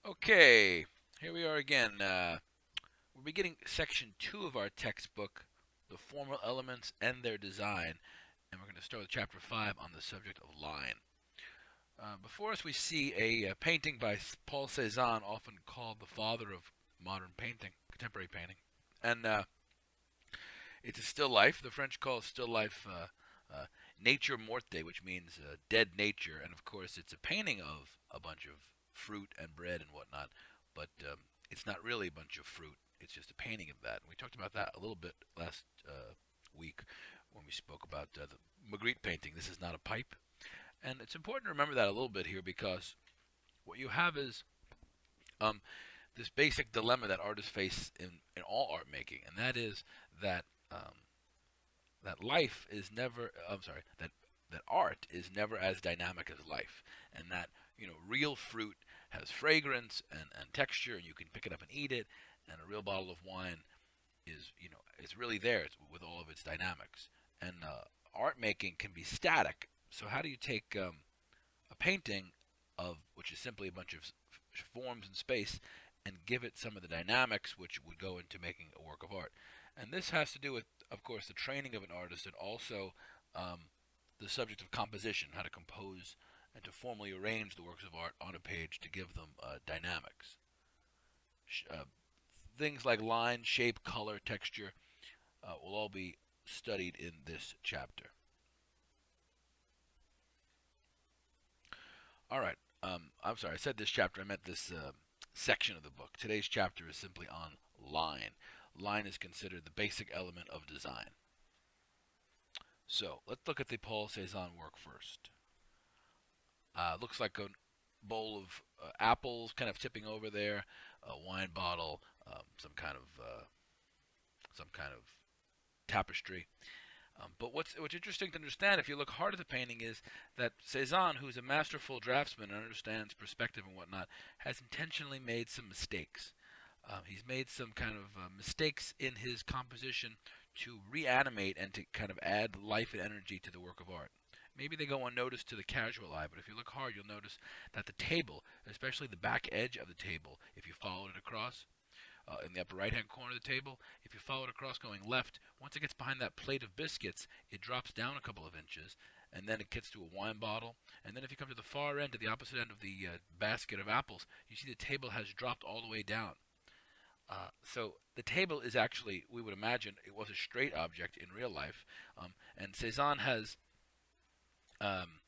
Okay, here we are again. We're beginning section 2 of our textbook, The Formal Elements and Their Design, and we're going to start with chapter 5 on the subject of line. Before us, we see a painting by Paul Cézanne, often called the father of modern painting, contemporary painting. And it's a still life. The French call still life nature morte, which means dead nature. And of course, it's a painting of a bunch of fruit and bread and whatnot, but it's not really a bunch of fruit. It's just a painting of that. And we talked about that a little bit last week when we spoke about the Magritte painting. This is not a pipe. And it's important to remember that a little bit here because what you have is um, this basic dilemma that artists face in all art making, and that is that um, that life is never. I'm sorry. That art is never as dynamic as life, and that real fruit has fragrance and texture, and you can pick it up and eat it, and a real bottle of wine is really there with all of its dynamics. And art making can be static. So how do you take a painting of which is simply a bunch of forms in space and give it some of the dynamics which would go into making a work of art? And this has to do with, of course, the training of an artist and also the subject of composition, how to compose and to formally arrange the works of art on a page to give them dynamics. Uh, Things like line, shape, color, texture will all be studied in this chapter. All right. I'm sorry, I said this chapter, I meant this section of the book. Today's chapter is simply on line. Line is considered the basic element of design. So let's look at the Paul Cézanne work first. Looks like a bowl of apples kind of tipping over there, a wine bottle, some kind of tapestry. But what's interesting to understand, if you look hard at the painting, is that Cézanne, who's a masterful draftsman and understands perspective and whatnot, has intentionally made some mistakes. He's made some kind of mistakes in his composition to reanimate and to kind of add life and energy to the work of art. Maybe they go unnoticed to the casual eye, but if you look hard, you'll notice that the table, especially the back edge of the table, if you followed it across, in the upper right hand corner of the table. If you follow it across going left, once it gets behind that plate of biscuits, it drops down a couple of inches, and then it gets to a wine bottle. And then if you come to the far end, to the opposite end of the basket of apples, you see the table has dropped all the way down. So the table is actually, we would imagine, it was a straight object in real life, and Cezanne has um,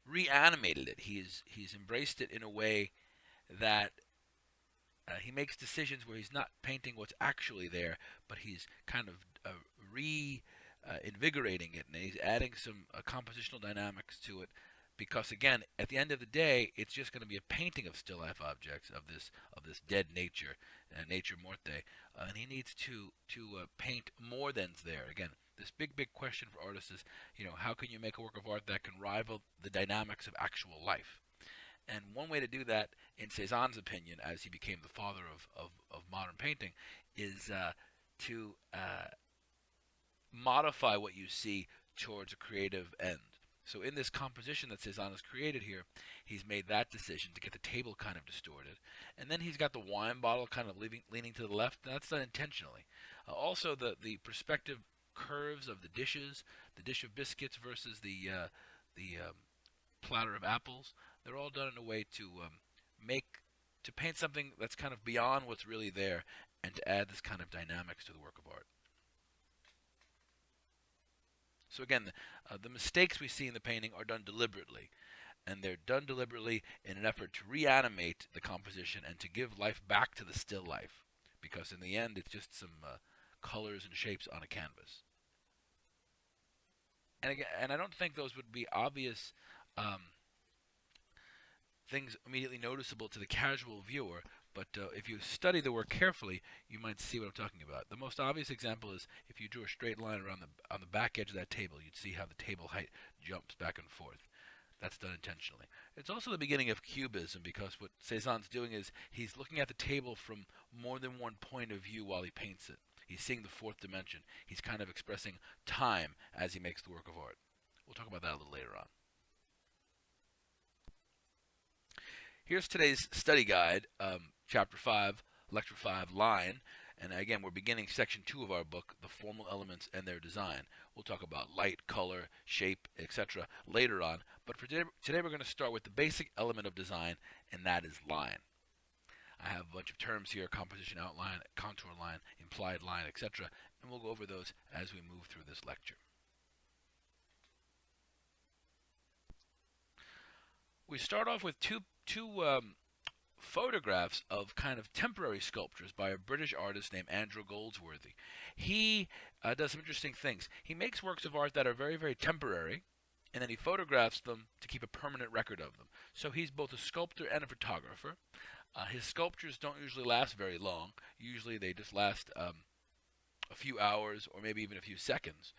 reanimated it. He's embraced it in a way that he makes decisions where he's not painting what's actually there, but he's kind of re invigorating it, and he's adding some compositional dynamics to it. Because again, at the end of the day, it's just going to be a painting of still life objects of this dead nature, nature morte, and he needs to paint more than's there. Again, this big question for artists is, how can you make a work of art that can rival the dynamics of actual life? And one way to do that, in Cezanne's opinion, as he became the father of modern painting, is to modify what you see towards a creative end. So in this composition that Cezanne has created here, he's made that decision to get the table kind of distorted. And then he's got the wine bottle kind of leaning to the left. That's done intentionally. Also, the perspective curves of the dishes, the dish of biscuits versus the platter of apples. They're all done in a way make to paint something that's kind of beyond what's really there, and to add this kind of dynamics to the work of art. So again, the mistakes we see in the painting are done deliberately, and they're done deliberately in an effort to reanimate the composition and to give life back to the still life, because in the end, it's just some colors and shapes on a canvas. And again, and I don't think those would be obvious um, things immediately noticeable to the casual viewer, but if you study the work carefully, you might see what I'm talking about. The most obvious example is if you drew a straight line around on the back edge of that table, you'd see how the table height jumps back and forth. That's done intentionally. It's also the beginning of cubism because what Cezanne's doing is he's looking at the table from more than one point of view while he paints it. He's seeing the fourth dimension. He's kind of expressing time as he makes the work of art. We'll talk about that a little later on. Here's today's study guide, Chapter 5, Lecture 5, Line. And again, we're beginning Section 2 of our book, The Formal Elements and Their Design. We'll talk about light, color, shape, etc. later on. But for today we're going to start with the basic element of design, and that is line. I have a bunch of terms here: composition, outline, contour line, implied line, etc. And we'll go over those as we move through this lecture. We start off with two photographs of kind of temporary sculptures by a British artist named Andrew Goldsworthy. He does some interesting things. He makes works of art that are very, very temporary, and then he photographs them to keep a permanent record of them. So he's both a sculptor and a photographer. His sculptures don't usually last very long. Usually they just last a few hours or maybe even a few seconds.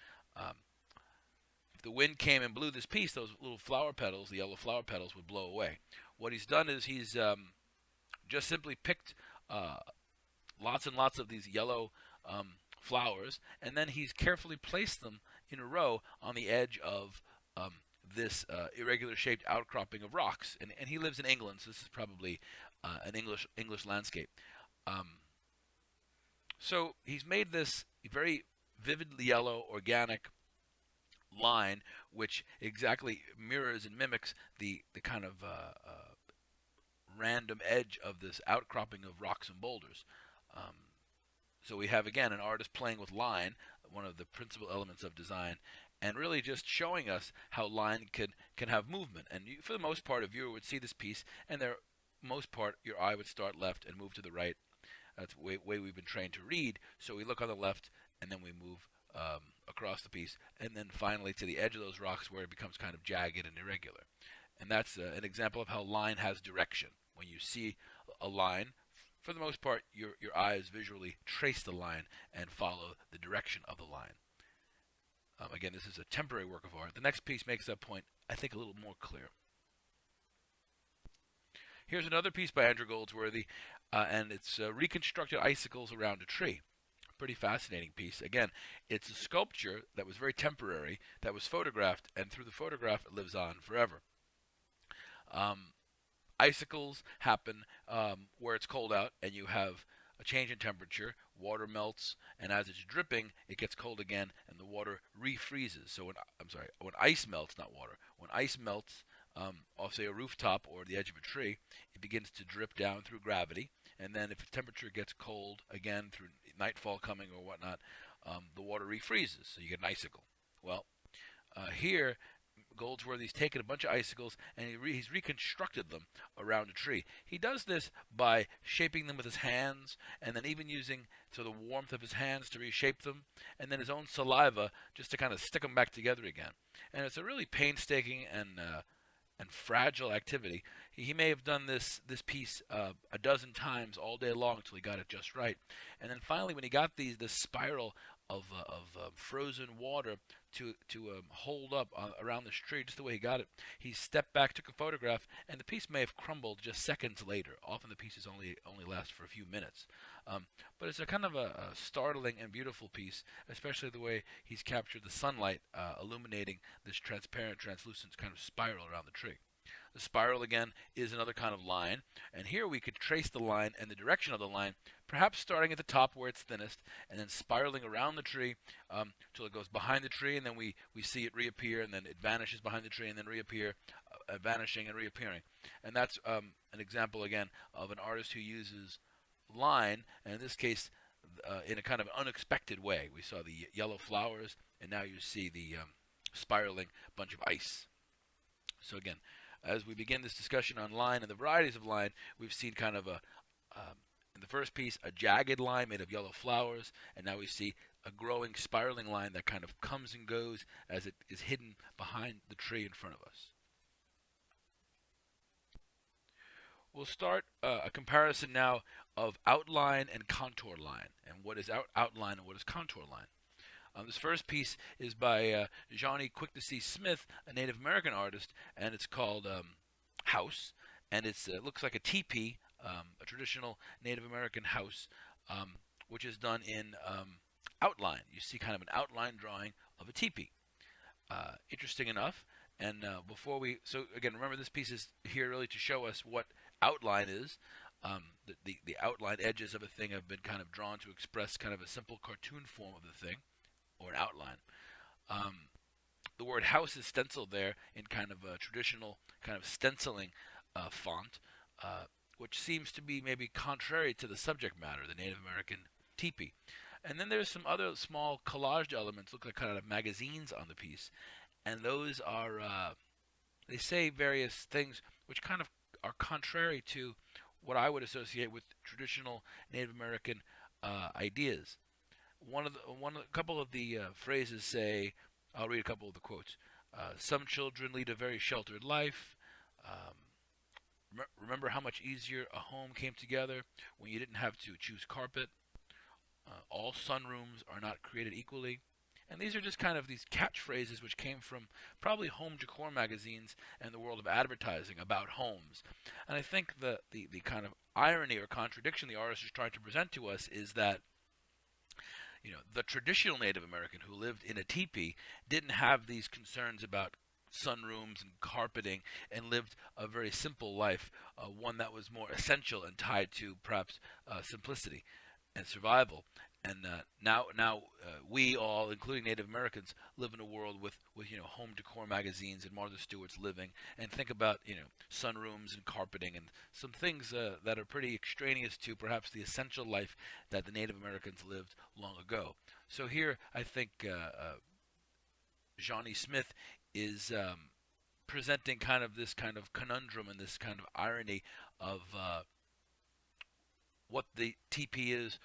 If the wind came and blew this piece, those little flower petals, the yellow flower petals, would blow away. What he's done is he's just simply picked lots and lots of these yellow flowers, and then he's carefully placed them in a row on the edge of this irregular shaped outcropping of rocks. And he lives in England, so this is probably an English landscape. So he's made this very vividly yellow, organic line, which exactly mirrors and mimics the kind of random edge of this outcropping of rocks and boulders. So we have, again, an artist playing with line, one of the principal elements of design, and really just showing us how line can have movement. And you, for the most part, a viewer would see this piece, and most part, your eye would start left and move to the right. That's the way we've been trained to read. So we look on the left, and then we move across the piece, and then finally to the edge of those rocks where it becomes kind of jagged and irregular. And that's an example of how line has direction. When you see a line, for the most part, your eyes visually trace the line and follow the direction of the line. Again, this is a temporary work of art. The next piece makes that point, I think, a little more clear. Here's another piece by Andrew Goldsworthy, and it's reconstructed icicles around a tree. Pretty fascinating piece. Again, it's a sculpture that was very temporary, that was photographed, and through the photograph it lives on forever. Icicles happen where it's cold out and you have a change in temperature. Water melts, and as it's dripping, it gets cold again, and the water refreezes. So when ice melts, not water, when ice melts off, say, a rooftop or the edge of a tree, it begins to drip down through gravity. And then if the temperature gets cold again through nightfall coming or whatnot, the water refreezes, so you get an icicle. Well, here, Goldsworthy's taken a bunch of icicles and he's reconstructed them around a tree. He does this by shaping them with his hands, and then even using the warmth of his hands to reshape them, and then his own saliva just to kind of stick them back together again. And it's a really painstaking and fragile activity. He may have done this piece a dozen times all day long until he got it just right. And then finally, when he got this spiral of frozen water to hold up around this tree, just the way he got it, he stepped back, took a photograph, and the piece may have crumbled just seconds later. Often the pieces only last for a few minutes. But it's a kind of a startling and beautiful piece, especially the way he's captured the sunlight illuminating this transparent, translucent kind of spiral around the tree. The spiral, again, is another kind of line, and here we could trace the line and the direction of the line, perhaps starting at the top where it's thinnest, and then spiraling around the tree till it goes behind the tree, and then we see it reappear, and then it vanishes behind the tree, and then reappear, vanishing and reappearing. And that's an example, again, of an artist who uses line, and in this case, in a kind of unexpected way. We saw the yellow flowers, and now you see the spiraling bunch of ice. So again, as we begin this discussion on line and the varieties of line, we've seen kind of in the first piece, a jagged line made of yellow flowers, and now we see a growing, spiraling line that kind of comes and goes as it is hidden behind the tree in front of us. We'll start a comparison now of outline and contour line, and what is outline and what is contour line. This first piece is by Johnny Quick to See Smith, a Native American artist, and it's called House, and it looks like a teepee, a traditional Native American house, which is done in outline. You see kind of an outline drawing of a teepee. Interesting enough. And so again, remember, this piece is here really to show us what outline is. The outline edges of a thing have been kind of drawn to express kind of a simple cartoon form of the thing, or an outline. Um, the word house is stenciled there in kind of a traditional kind of stenciling font, which seems to be maybe contrary to the subject matter, the Native American teepee. And then there's some other small collaged elements, look like kind of magazines on the piece, and those are they say various things which kind of are contrary to what I would associate with traditional Native American ideas. A couple of the phrases say, I'll read a couple of the quotes. Some children lead a very sheltered life. Um, remember how much easier a home came together when you didn't have to choose carpet. All sunrooms are not created equally. And these are just kind of these catchphrases which came from probably home decor magazines and the world of advertising about homes. And I think the kind of irony or contradiction the artist is trying to present to us is that the traditional Native American who lived in a teepee didn't have these concerns about sunrooms and carpeting and lived a very simple life, one that was more essential and tied to perhaps simplicity and survival. And now we all, including Native Americans, live in a world with home decor magazines and Martha Stewart's living, and think about sunrooms and carpeting and some things that are pretty extraneous to perhaps the essential life that the Native Americans lived long ago. So here, I think Johnny Smith is presenting kind of this kind of conundrum and this kind of irony of what the TP is,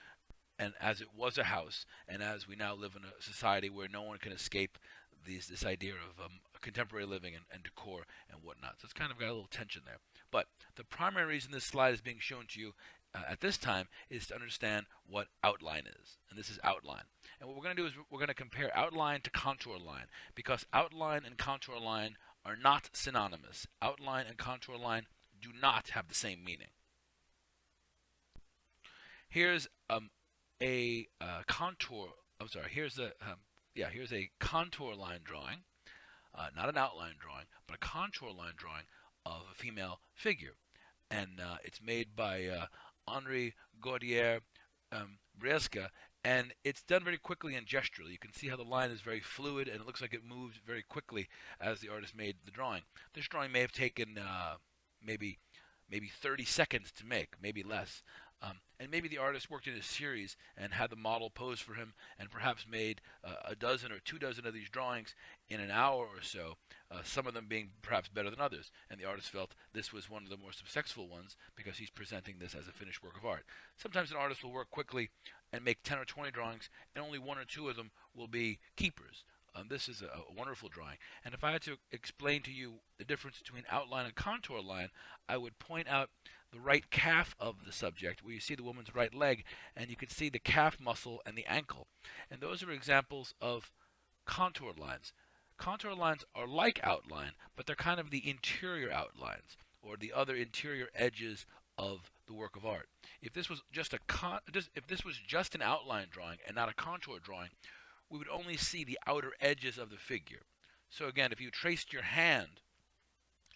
and as it was a house, and as we now live in a society where no one can escape this idea of contemporary living and decor and whatnot. So it's kind of got a little tension there. But the primary reason this slide is being shown to you at this time is to understand what outline is. And this is outline. And what we're going to do is we're going to compare outline to contour line, because outline and contour line are not synonymous. Outline and contour line do not have the same meaning. Here's a contour. I'm sorry. Here's a contour line drawing, not an outline drawing, but a contour line drawing of a female figure, and it's made by Henri Gaudier Briesca, and it's done very quickly and gesturally. You can see how the line is very fluid, and it looks like it moves very quickly as the artist made the drawing. This drawing may have taken maybe 30 seconds to make, maybe less. And maybe the artist worked in a series and had the model pose for him and perhaps made a dozen or 2 dozen of these drawings in an hour or so, some of them being perhaps better than others. And the artist felt this was one of the more successful ones because he's presenting this as a finished work of art. Sometimes an artist will work quickly and make 10 or 20 drawings, and only 1 or 2 of them will be keepers. This is a wonderful drawing. And if I had to explain to you the difference between outline and contour line, I would point out the right calf of the subject, where you see the woman's right leg, and you can see the calf muscle and the ankle. And those are examples of contour lines. Contour lines are like outline, but they're kind of the interior outlines, or the other interior edges of the work of art. If this was just an outline drawing and not a contour drawing, we would only see the outer edges of the figure. So again, if you traced your hand,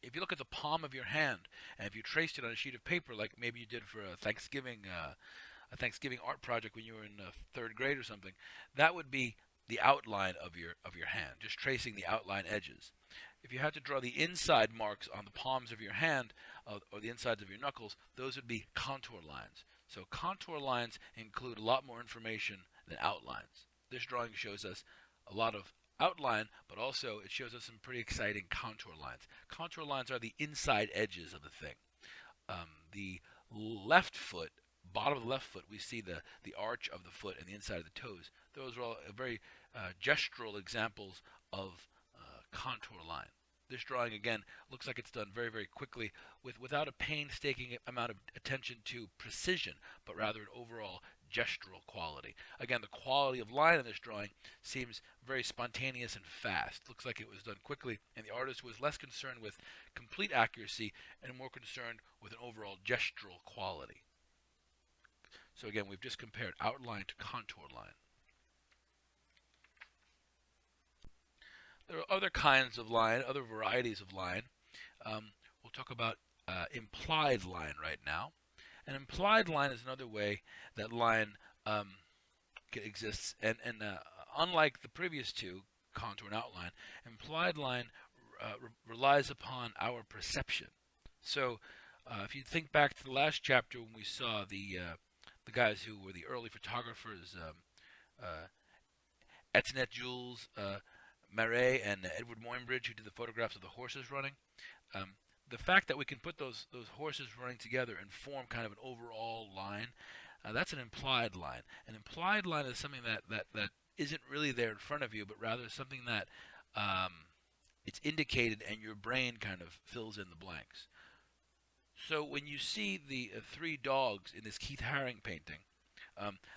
if you look at the palm of your hand, and if you traced it on a sheet of paper, like maybe you did for a Thanksgiving art project when you were in 3rd grade or something, that would be the outline of your hand, just tracing the outline edges. If you had to draw the inside marks on the palms of your hand or the insides of your knuckles, those would be contour lines. So contour lines include a lot more information than outlines. This drawing shows us a lot of outline, but also it shows us some pretty exciting contour lines. Contour lines are the inside edges of the thing. The left foot, bottom of the left foot, we see the arch of the foot and the inside of the toes. Those are all very gestural examples of contour line. This drawing, again, looks like it's done very, very quickly without a painstaking amount of attention to precision, but rather an overall gestural quality. Again, the quality of line in this drawing seems very spontaneous and fast. Looks like it was done quickly, and the artist was less concerned with complete accuracy and more concerned with an overall gestural quality. So again, we've just compared outline to contour line. There are other kinds of line, other varieties of line. We'll talk about implied line right now. An implied line is another way that line um, exists, and unlike the previous two, contour and outline, implied line relies upon our perception. So, if you think back to the last chapter when we saw the guys who were the early photographers, Etienne Jules, Marais, and Edward Moinbridge, who did the photographs of the horses running. Um, the fact that we can put those horses running together and form kind of an overall line, that's an implied line. An implied line is something that isn't really there in front of you, but rather something that it's indicated and your brain kind of fills in the blanks. So when you see the three dogs in this Keith Haring painting,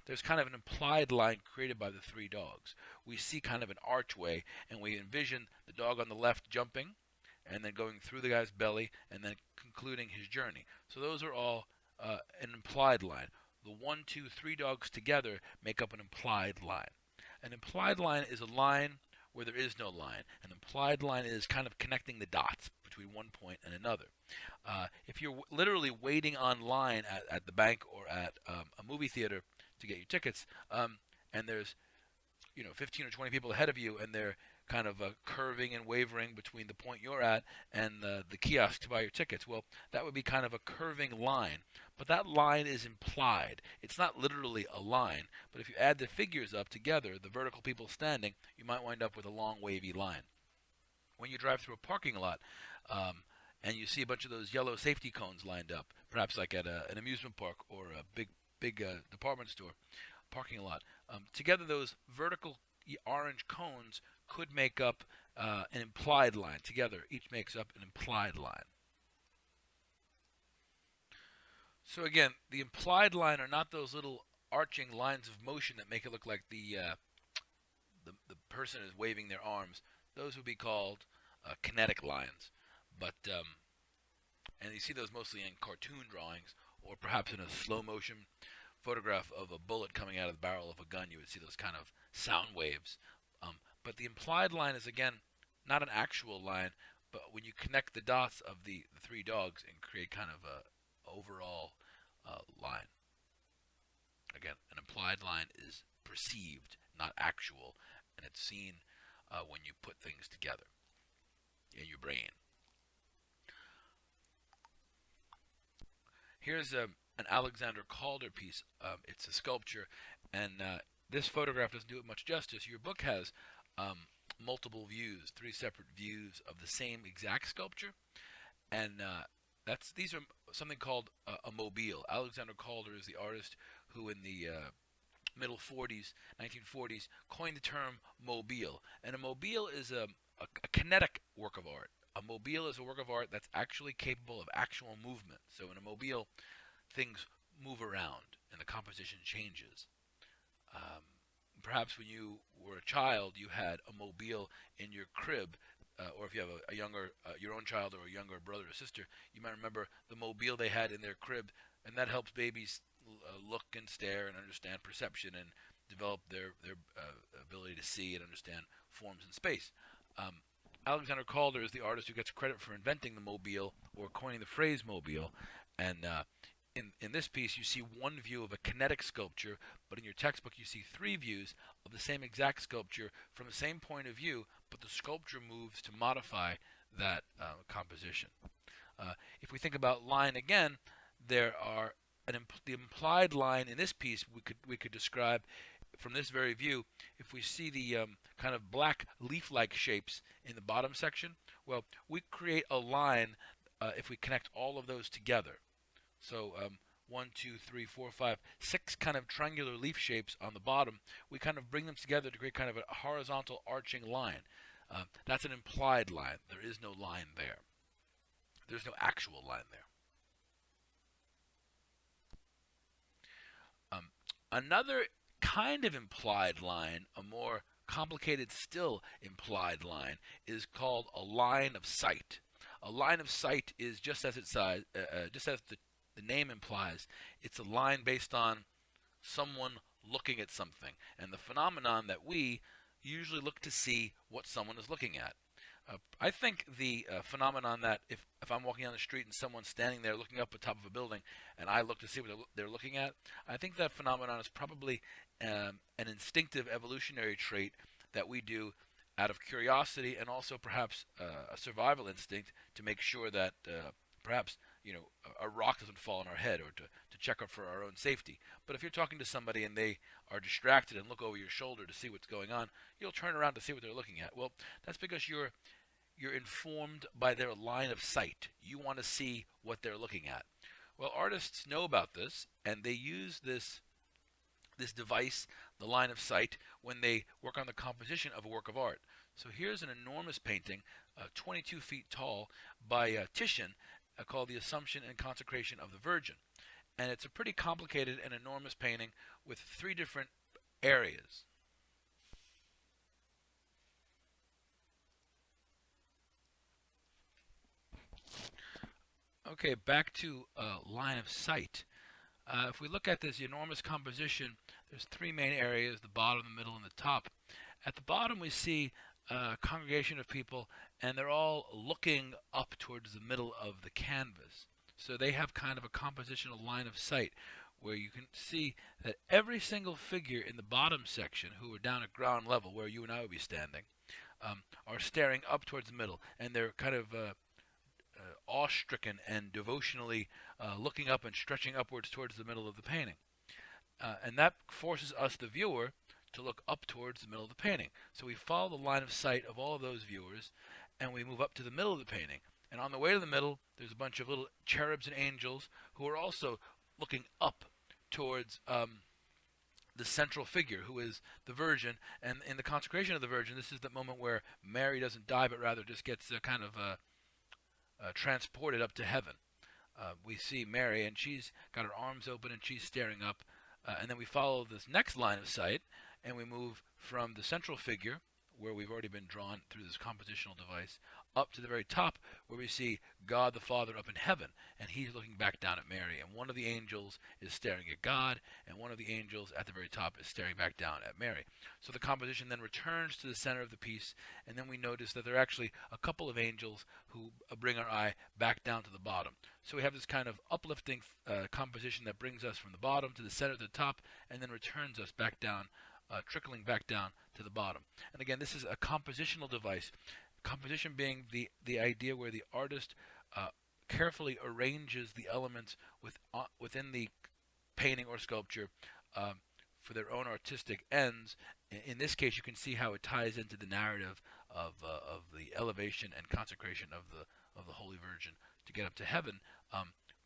there's kind of an implied line created by the three dogs. We see kind of an archway, and we envision the dog on the left jumping, and then going through the guy's belly, and then concluding his journey. So those are all an implied line. The 1, 2, 3 dogs together make up an implied line. An implied line is a line where there is no line. An implied line is kind of connecting the dots between one point and another. If you're literally waiting online at the bank or at a movie theater to get your tickets, and there's 15 or 20 people ahead of you, and they're kind of curving and wavering between the point you're at and the kiosk to buy your tickets. Well, that would be kind of a curving line, but that line is implied. It's not literally a line, but if you add the figures up together, the vertical people standing, you might wind up with a long wavy line. When you drive through a parking lot, and you see a bunch of those yellow safety cones lined up, perhaps like at an amusement park or a big department store parking lot. Together, those vertical orange cones could make up an implied line. Together, each makes up an implied line. So again, the implied line are not those little arching lines of motion that make it look like the person is waving their arms. Those would be called kinetic lines. But and you see those mostly in cartoon drawings, or perhaps in a slow motion photograph of a bullet coming out of the barrel of a gun. You would see those kind of sound waves. But the implied line is, again, not an actual line, but when you connect the dots of the three dogs and create kind of a overall line. Again, an implied line is perceived, not actual, and it's seen when you put things together in your brain. Here's an Alexander Calder piece. It's a sculpture, and this photograph doesn't do it much justice. Your book has multiple views, 3 separate views of the same exact sculpture, and these are something called a mobile. Alexander Calder is the artist who, in the middle 40s, 1940s, coined the term mobile. And a mobile is a kinetic work of art. A mobile is a work of art that's actually capable of actual movement. So in a mobile, things move around and the composition changes. Perhaps when you were a child, you had a mobile in your crib, or if you have a younger, your own child or a younger brother or sister, you might remember the mobile they had in their crib, and that helps babies look and stare and understand perception and develop their ability to see and understand forms in space. Alexander Calder is the artist who gets credit for inventing the mobile or coining the phrase mobile, and in this piece you see one view of a kinetic sculpture, but in your textbook you see 3 views of the same exact sculpture from the same point of view, but the sculpture moves to modify that composition. If we think about line again, there are the implied line in this piece we could describe from this very view. If we see the kind of black leaf-like shapes in the bottom section, well, we create a line if we connect all of those together. So 1, 2, 3, 4, 5, 6 kind of triangular leaf shapes on the bottom. We kind of bring them together to create kind of a horizontal arching line. That's an implied line. There is no line there. There's no actual line there. Another kind of implied line, a more complicated still implied line, is called a line of sight. A line of sight is just as the name implies. It's a line based on someone looking at something, and the phenomenon that we usually look to see what someone is looking at. I think the phenomenon that if I'm walking down the street and someone's standing there looking up at the top of a building, and I look to see what they're looking at, I think that phenomenon is probably an instinctive evolutionary trait that we do out of curiosity and also perhaps a survival instinct to make sure that perhaps a rock doesn't fall on our head, or to check up for our own safety. But if you're talking to somebody and they are distracted and look over your shoulder to see what's going on, you'll turn around to see what they're looking at. Well, that's because you're informed by their line of sight. You want to see what they're looking at. Well, artists know about this, and they use this device, the line of sight, when they work on the composition of a work of art. So here's an enormous painting, 22 feet tall, by Titian, called The Assumption and Consecration of the Virgin. And it's a pretty complicated and enormous painting with 3 different areas. Okay, back to line of sight. If we look at this enormous composition, there's 3 main areas: the bottom, the middle, and the top. At the bottom, we see a congregation of people, and they're all looking up towards the middle of the canvas. So they have kind of a compositional line of sight where you can see that every single figure in the bottom section, who are down at ground level, where you and I would be standing, are staring up towards the middle, and they're kind of awe-stricken and devotionally looking up and stretching upwards towards the middle of the painting. And that forces us, the viewer, to look up towards the middle of the painting. So we follow the line of sight of all of those viewers, and we move up to the middle of the painting. And on the way to the middle, there's a bunch of little cherubs and angels who are also looking up towards the central figure, who is the Virgin. And in the consecration of the Virgin, this is the moment where Mary doesn't die, but rather just gets kind of transported up to heaven. We see Mary, and she's got her arms open, and she's staring up. And then we follow this next line of sight, and we move from the central figure, where we've already been drawn through this compositional device, up to the very top, where we see God the Father up in heaven, and he's looking back down at Mary. And one of the angels is staring at God, and one of the angels at the very top is staring back down at Mary. So the composition then returns to the center of the piece, and then we notice that there are actually a couple of angels who bring our eye back down to the bottom. So we have this kind of uplifting composition that brings us from the bottom to the center to the top, and then returns us back down, trickling back down to the bottom. And again, this is a compositional device. Composition being the idea where the artist carefully arranges the elements within the painting or sculpture for their own artistic ends. In this case, you can see how it ties into the narrative of the elevation and consecration of the Holy Virgin to get up to heaven,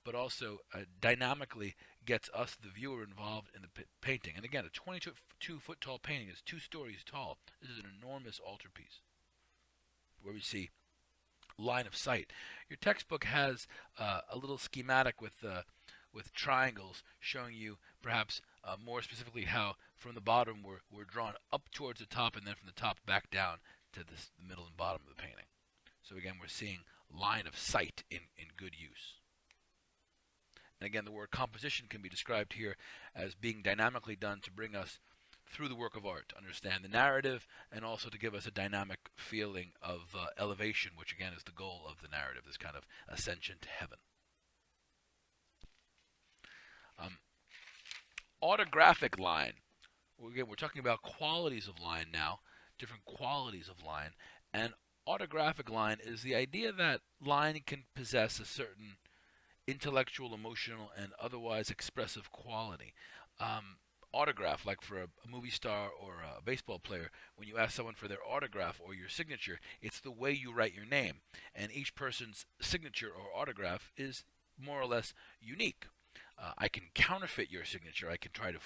but also dynamically gets us, the viewer, involved in the painting. And again, a 22-foot tall painting is 2 stories tall. This is an enormous altarpiece where we see line of sight. Your textbook has a little schematic with triangles showing you perhaps more specifically how from the bottom we're drawn up towards the top, and then from the top back down to the middle and bottom of the painting. So again, we're seeing line of sight in good use. And again, the word composition can be described here as being dynamically done to bring us through the work of art, to understand the narrative, and also to give us a dynamic feeling of elevation, which again is the goal of the narrative, this kind of ascension to heaven. Autographic line. Again, we're talking about qualities of line now, different qualities of line. And autographic line is the idea that line can possess a certain intellectual, emotional, and otherwise expressive quality. Autograph, like for a movie star or a baseball player, when you ask someone for their autograph or your signature, it's the way you write your name. And each person's signature or autograph is more or less unique. I can counterfeit your signature. I can try to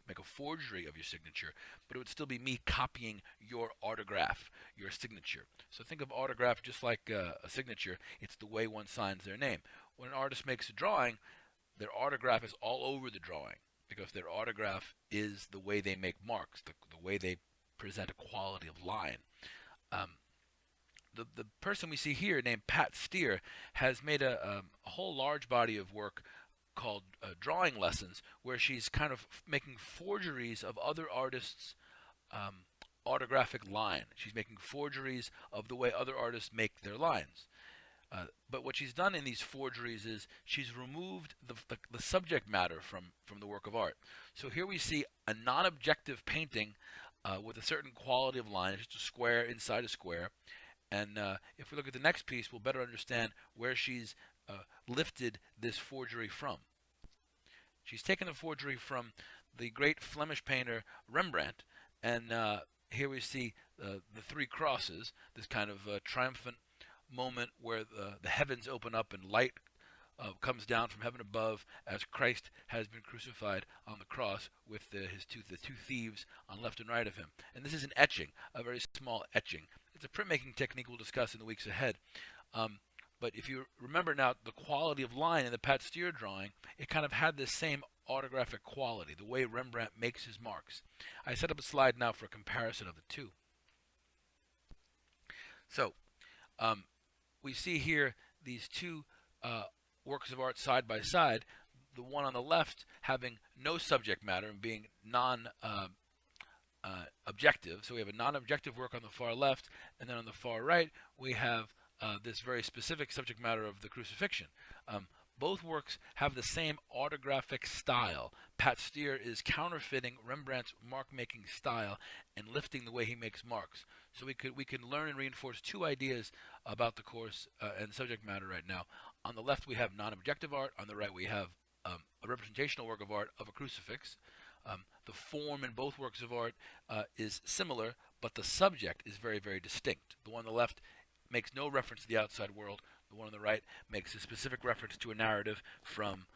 make a forgery of your signature, but it would still be me copying your autograph, your signature. So think of autograph just like a signature. It's the way one signs their name. When an artist makes a drawing, their autograph is all over the drawing, because their autograph is the way they make marks, the way they present a quality of line. The person we see here, named Pat Steer, has made a whole large body of work called Drawing Lessons, where she's kind of making forgeries of other artists' autographic line. She's making forgeries of the way other artists make their lines. But what she's done in these forgeries is she's removed the subject matter from the work of art. So here we see a non-objective painting with a certain quality of line. It's just a square inside a square. And if we look at the next piece, we'll better understand where she's lifted this forgery from. She's taken the forgery from the great Flemish painter Rembrandt, and here we see the three crosses, this kind of triumphant moment where the heavens open up and light comes down from heaven above as Christ has been crucified on the cross with the two thieves on left and right of him. And this is an etching, a very small etching. It's a printmaking technique we'll discuss in the weeks ahead. But if you remember now, the quality of line in the Pat Steer drawing, it kind of had this same autographic quality, the way Rembrandt makes his marks. I set up a slide now for a comparison of the two. So, we see here these two works of art side by side, the one on the left having no subject matter and being non-objective. So we have a non-objective work on the far left, and then on the far right we have this very specific subject matter of the crucifixion. Both works have the same autographic style. Pat Steer is counterfeiting Rembrandt's mark-making style and lifting the way he makes marks. So we can learn and reinforce two ideas about the course and subject matter right now. On the left we have non-objective art. On the right we have a representational work of art of a crucifix. The form in both works of art is similar, but the subject is very, very distinct. The one on the left makes no reference to the outside world. The one on the right makes a specific reference to a narrative from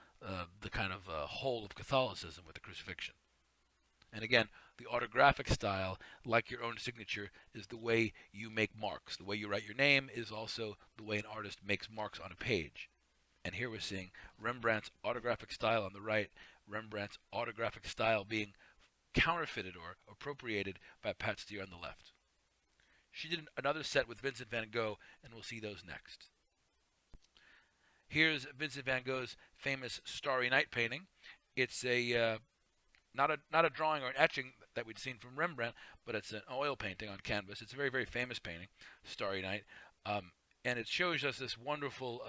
the kind of whole of Catholicism with the crucifixion. And again, the autographic style, like your own signature, is the way you make marks. The way you write your name is also the way an artist makes marks on a page. And here we're seeing Rembrandt's autographic style on the right, Rembrandt's autographic style being counterfeited or appropriated by Pat Steer on the left. She did another set with Vincent van Gogh, and we'll see those next. Here's Vincent van Gogh's famous Starry Night painting. It's a not a drawing or an etching that we'd seen from Rembrandt, but it's an oil painting on canvas. It's a very, very famous painting, Starry Night, and it shows us this wonderful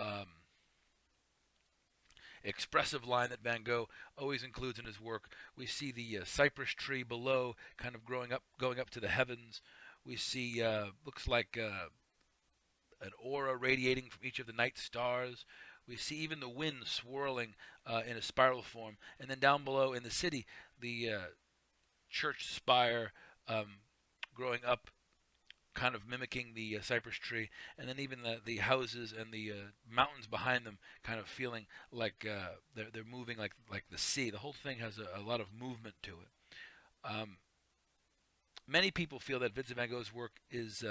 expressive line that Van Gogh always includes in his work. We see the cypress tree below, kind of going up to the heavens. We see looks like an aura radiating from each of the night stars. We see even the wind swirling in a spiral form. And then down below in the city, the church spire growing up, kind of mimicking the cypress tree. And then even the houses and the mountains behind them kind of feeling like they're moving like the sea. The whole thing has a lot of movement to it. Many people feel that Vincent van Gogh's work is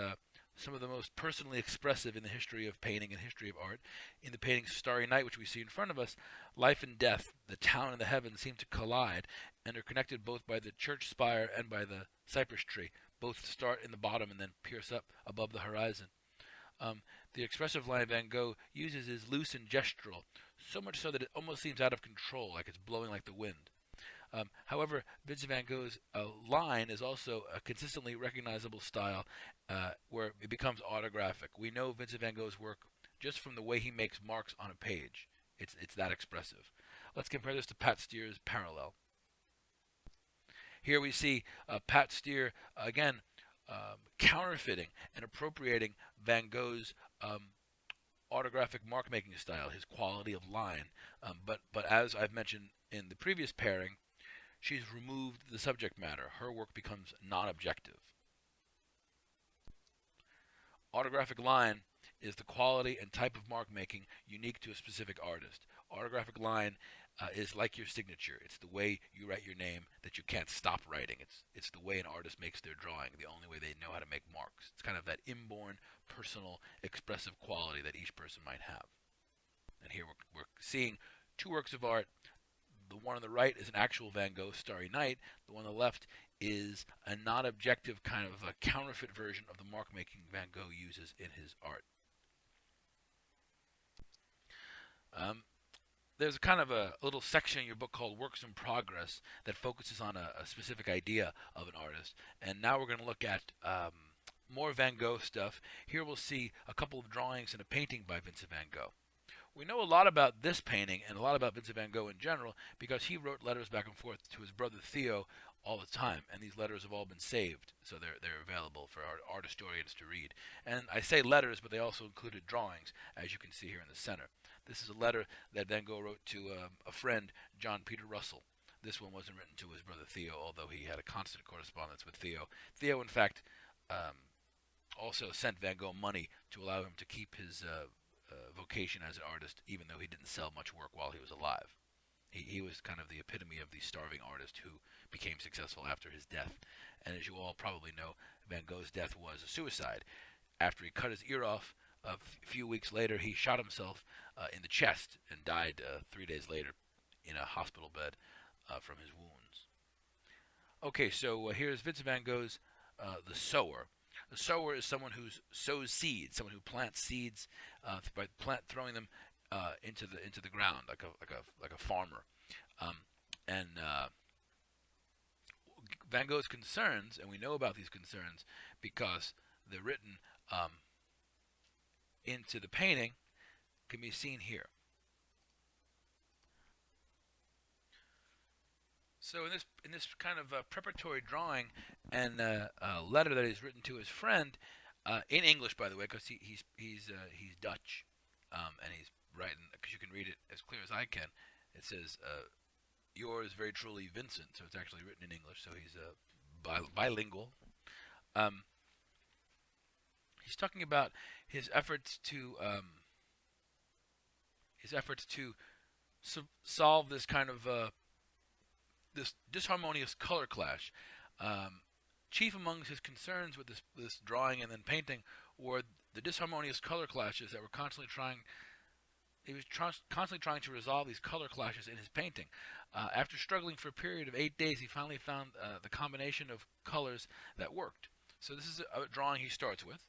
some of the most personally expressive in the history of painting and history of art. In the painting Starry Night, which we see in front of us, life and death, the town and the heavens seem to collide and are connected both by the church spire and by the cypress tree. Both start in the bottom and then pierce up above the horizon. The expressive line Van Gogh uses is loose and gestural, so much so that it almost seems out of control, like it's blowing like the wind. However, Vincent van Gogh's line is also a consistently recognizable style where it becomes autographic. We know Vincent van Gogh's work just from the way he makes marks on a page. It's that expressive. Let's compare this to Pat Steer's Parallel. Here we see Pat Steer, again, counterfeiting and appropriating Van Gogh's autographic mark-making style, his quality of line. But as I've mentioned in the previous pairing, she's removed the subject matter. Her work becomes non-objective. Autographic line is the quality and type of mark making unique to a specific artist. Autographic line is like your signature. It's the way you write your name that you can't stop writing. It's the way an artist makes their drawing, the only way they know how to make marks. It's kind of that inborn, personal, expressive quality that each person might have. And here we're seeing two works of art. The one on the right is an actual Van Gogh Starry Night. The one on the left is a non-objective kind of a counterfeit version of the mark-making Van Gogh uses in his art. there's kind of a little section in your book called Works in Progress that focuses on a specific idea of an artist. And now we're going to look at more Van Gogh stuff. Here we'll see a couple of drawings and a painting by Vincent van Gogh. We know a lot about this painting and a lot about Vincent van Gogh in general because he wrote letters back and forth to his brother Theo all the time, and these letters have all been saved, so they're available for art historians to read. And I say letters, but they also included drawings, as you can see here in the center. This is a letter that Van Gogh wrote to a friend, John Peter Russell. This one wasn't written to his brother Theo, although he had a constant correspondence with Theo. Theo, in fact, also sent Van Gogh money to allow him to keep his vocation as an artist, even though he didn't sell much work while he was alive. He was kind of the epitome of the starving artist who became successful after his death. And as you all probably know, Van Gogh's death was a suicide. After he cut his ear off, a few weeks later, he shot himself in the chest and died 3 days later in a hospital bed from his wounds. Okay, so here's Vincent van Gogh's The Sower. The sower is someone who sows seeds, someone who plants seeds by throwing them into the ground, like a farmer. Van Gogh's concerns, and we know about these concerns because they're written into the painting, can be seen here. So in this kind of preparatory drawing and letter that he's written to his friend, in English, by the way, because he's Dutch, and he's writing, because you can read it as clear as I can. It says, "Yours very truly, Vincent." So it's actually written in English. So he's bilingual. He's talking about his efforts to solve this kind of this disharmonious color clash. Chief among his concerns with this drawing and then painting were the disharmonious color clashes that were constantly trying. He was constantly trying to resolve these color clashes in his painting. After struggling for a period of 8 days, he finally found the combination of colors that worked. So this is a drawing he starts with.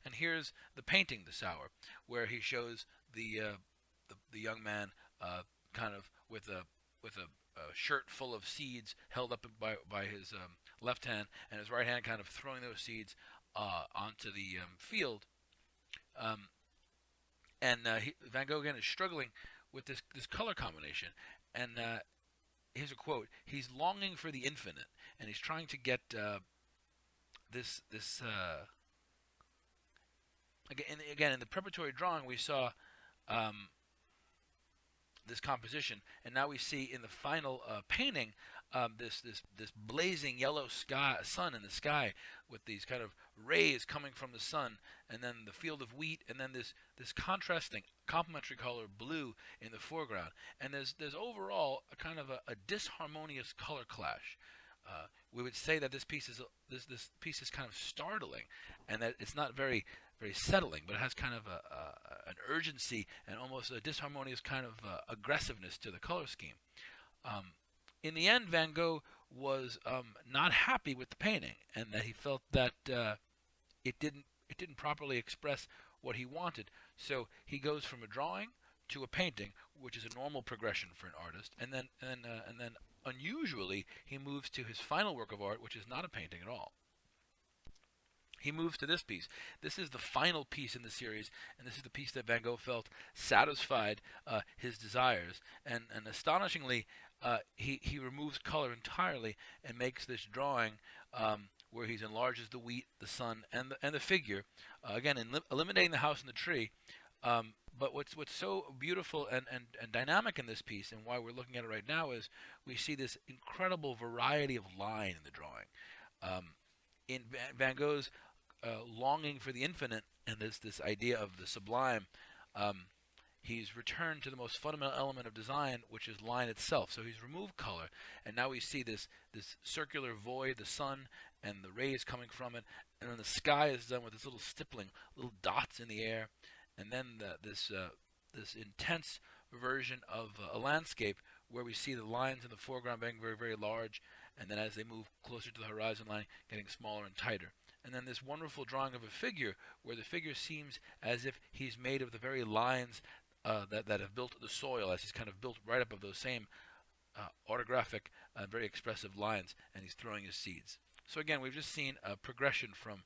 And here's the painting, The Sower, where he shows the young man kind of with a shirt full of seeds held up by his left hand, and his right hand kind of throwing those seeds onto the field. Van Gogh again is struggling with this color combination. And here's a quote: "He's longing for the infinite, and he's trying to get this. Again, in the preparatory drawing, we saw this composition, and now we see in the final painting this blazing yellow sun in the sky with these kind of rays coming from the sun, and then the field of wheat, and then this contrasting complementary color blue in the foreground, and there's overall a kind of a disharmonious color clash. We would say that this piece is kind of startling, and that it's not very settling, but it has kind of an urgency and almost a disharmonious kind of aggressiveness to the color scheme. In the end, Van Gogh was not happy with the painting, and that he felt that it didn't properly express what he wanted. So he goes from a drawing to a painting, which is a normal progression for an artist, and then unusually he moves to his final work of art, which is not a painting at all. He moves to this piece. This is the final piece in the series, and this is the piece that Van Gogh felt satisfied his desires. And astonishingly, he removes color entirely and makes this drawing where he enlarges the wheat, the sun, and the figure. Again, eliminating the house and the tree. But what's so beautiful and dynamic in this piece, and why we're looking at it right now, is we see this incredible variety of line in the drawing. In Van Gogh's longing for the infinite and this idea of the sublime, he's returned to the most fundamental element of design, which is line itself. So he's removed color, and now we see this circular void, the sun and the rays coming from it, and then the sky is done with this little stippling, little dots in the air, and then this intense version of a landscape where we see the lines in the foreground being very, very large, and then as they move closer to the horizon line, getting smaller and tighter. And then this wonderful drawing of a figure where the figure seems as if he's made of the very lines that have built the soil, as he's kind of built right up of those same autographic, very expressive lines, and he's throwing his seeds. So again, we've just seen a progression from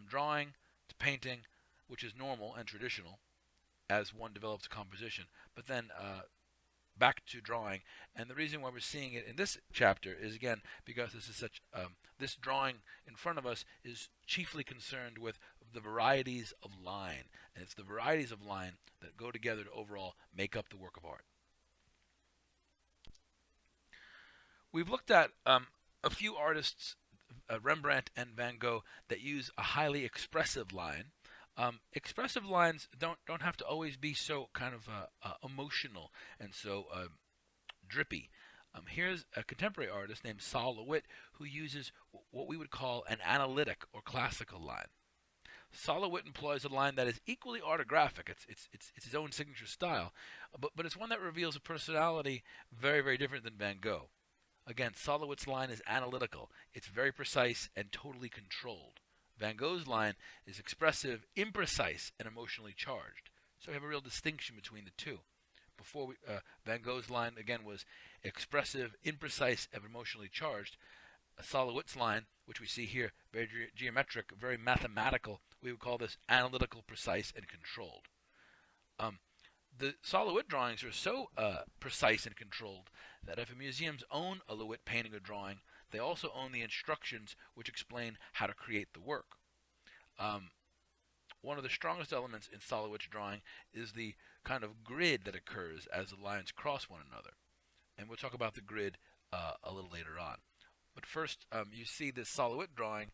drawing to painting, which is normal and traditional as one develops a composition, but then back to drawing. And the reason why we're seeing it in this chapter is, again, because this is such this drawing in front of us is chiefly concerned with the varieties of line, and it's the varieties of line that go together to overall make up the work of art. We've looked at a few artists, Rembrandt and Van Gogh, that use a highly expressive line. Expressive lines don't have to always be so kind of emotional and so drippy. Here's a contemporary artist named Sol LeWitt who uses what we would call an analytic or classical line. Sol LeWitt employs a line that is equally autographic. It's his own signature style, but it's one that reveals a personality very, very different than Van Gogh. Again, Sol LeWitt's line is analytical. It's very precise and totally controlled. Van Gogh's line is expressive, imprecise, and emotionally charged. So we have a real distinction between the two. Van Gogh's line, again, was expressive, imprecise, and emotionally charged. Sol LeWitt's line, which we see here, very geometric, very mathematical, we would call this analytical, precise, and controlled. The Sol LeWitt drawings are so precise and controlled that if a museum's own a LeWitt painting or drawing, they also own the instructions which explain how to create the work. One of the strongest elements in Sol LeWitt's drawing is the kind of grid that occurs as the lines cross one another. And we'll talk about the grid a little later on. But first, you see this Sol LeWitt drawing,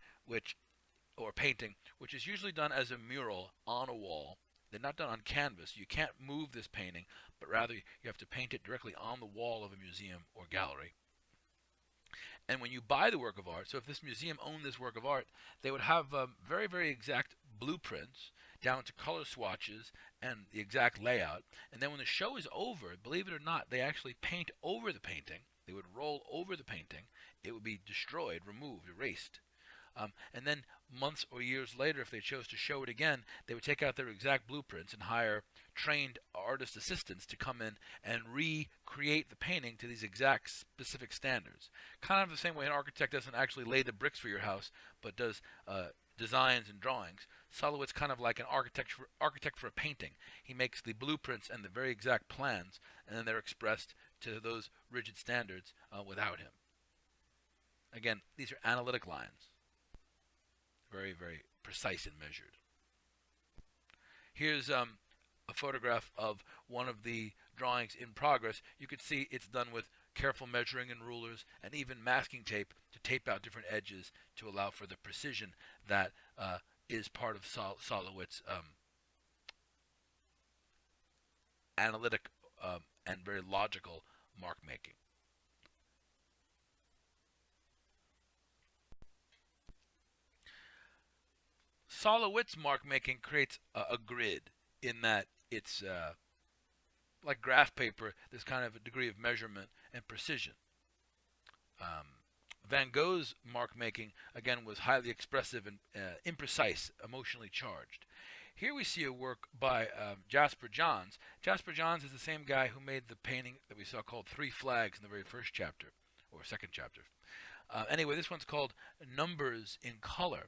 or painting, which is usually done as a mural on a wall. They're not done on canvas. You can't move this painting, but rather you have to paint it directly on the wall of a museum or gallery. And when you buy the work of art, so if this museum owned this work of art, they would have very, very exact blueprints down to color swatches and the exact layout. And then when the show is over, believe it or not, they actually paint over the painting. They would roll over the painting. It would be destroyed, removed, erased. And then months or years later, if they chose to show it again, they would take out their exact blueprints and hire trained artist assistants to come in and recreate the painting to these exact specific standards. Kind of the same way an architect doesn't actually lay the bricks for your house, but does designs and drawings. Sol LeWitt's kind of like an architect for a painting. He makes the blueprints and the very exact plans, and then they're expressed to those rigid standards without him. Again, these are analytic lines. Very, very precise and measured. Here's a photograph of one of the drawings in progress. You can see it's done with careful measuring and rulers and even masking tape to tape out different edges to allow for the precision that is part of Sol LeWitt's analytic and very logical mark making. Sol LeWitt's mark making creates a grid in that it's like graph paper. There's kind of a degree of measurement and precision. Van Gogh's mark making, again, was highly expressive and imprecise, emotionally charged. Here we see a work by Jasper Johns. Jasper Johns is the same guy who made the painting that we saw called Three Flags in the very first chapter, or second chapter. Anyway, this one's called Numbers in Color.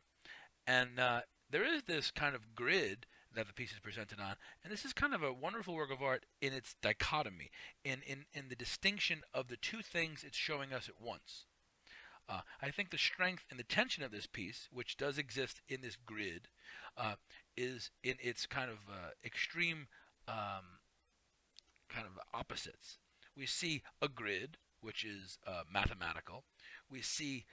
And there is this kind of grid that the piece is presented on, and this is kind of a wonderful work of art in its dichotomy, in the distinction of the two things it's showing us at once. I think the strength and the tension of this piece, which does exist in this grid, is in its kind of extreme kind of opposites. We see a grid, which is mathematical. We see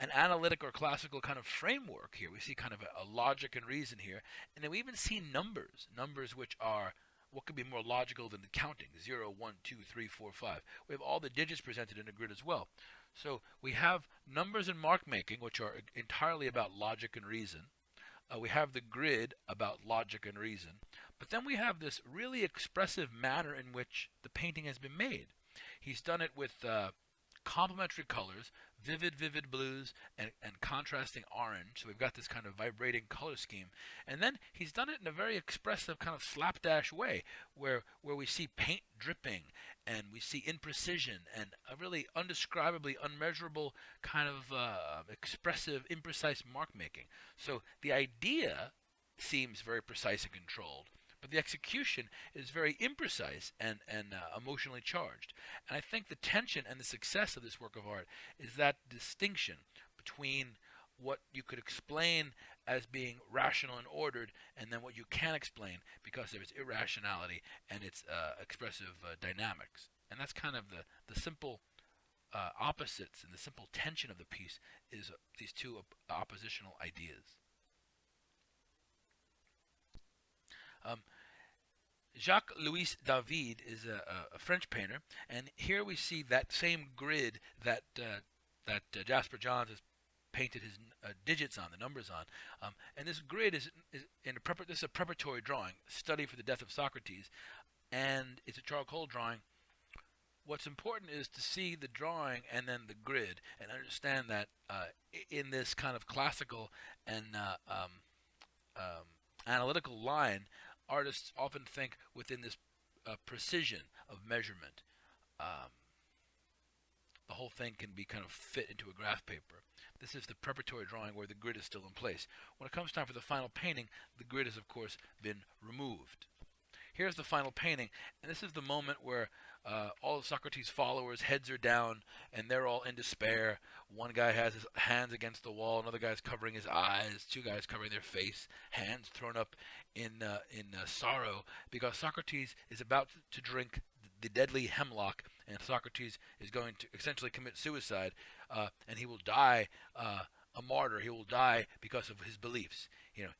an analytic or classical kind of framework here. We see kind of a logic and reason here. And then we even see numbers which are what could be more logical than the counting, 0, 1, 2, 3, 4, 5. We have all the digits presented in a grid as well. So we have numbers and mark making, which are entirely about logic and reason. We have the grid about logic and reason. But then we have this really expressive manner in which the painting has been made. He's done it with complementary colors, vivid blues, and contrasting orange. So we've got this kind of vibrating color scheme. And then he's done it in a very expressive kind of slapdash way, where we see paint dripping, and we see imprecision, and a really undescribably unmeasurable kind of expressive, imprecise mark making. So the idea seems very precise and controlled, but the execution is very imprecise and emotionally charged. And I think the tension and the success of this work of art is that distinction between what you could explain as being rational and ordered, and then what you can explain because of its irrationality and its expressive dynamics. And that's kind of the simple opposites, and the simple tension of the piece is these two oppositional ideas. Um, Jacques-Louis David is a French painter, and here we see that same grid that Jasper Johns has painted his digits on, the numbers on. And this grid is this is a preparatory drawing, study for the death of Socrates, and it's a charcoal drawing. What's important is to see the drawing and then the grid, and understand that in this kind of classical and analytical line, artists often think within this precision of measurement. The whole thing can be kind of fit into a graph paper. This is the preparatory drawing where the grid is still in place. When it comes time for the final painting, the grid has, of course, been removed. Here's the final painting, and this is the moment where all of Socrates' followers' heads are down, and they're all in despair. One guy has his hands against the wall, another guy's covering his eyes, two guys covering their face, hands thrown up in sorrow, because Socrates is about to drink the deadly hemlock, and Socrates is going to essentially commit suicide, and he will die a martyr. He will die because of his beliefs.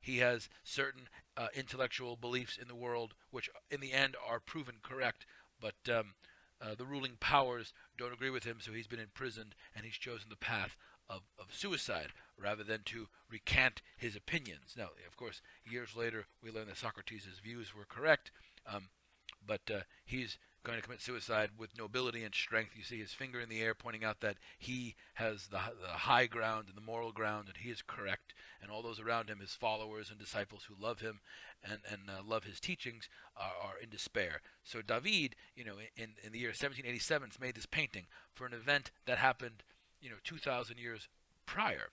He has certain intellectual beliefs in the world, which in the end are proven correct, but the ruling powers don't agree with him, so he's been imprisoned, and he's chosen the path of suicide rather than to recant his opinions. Now, of course, years later, we learn that Socrates' views were correct, but he's going to commit suicide with nobility and strength. You see his finger in the air pointing out that he has the high ground and the moral ground, and he is correct, and all those around him, his followers and disciples who love him and love his teachings, are in despair. So David, in the year 1787, has made this painting for an event that happened 2,000 years prior.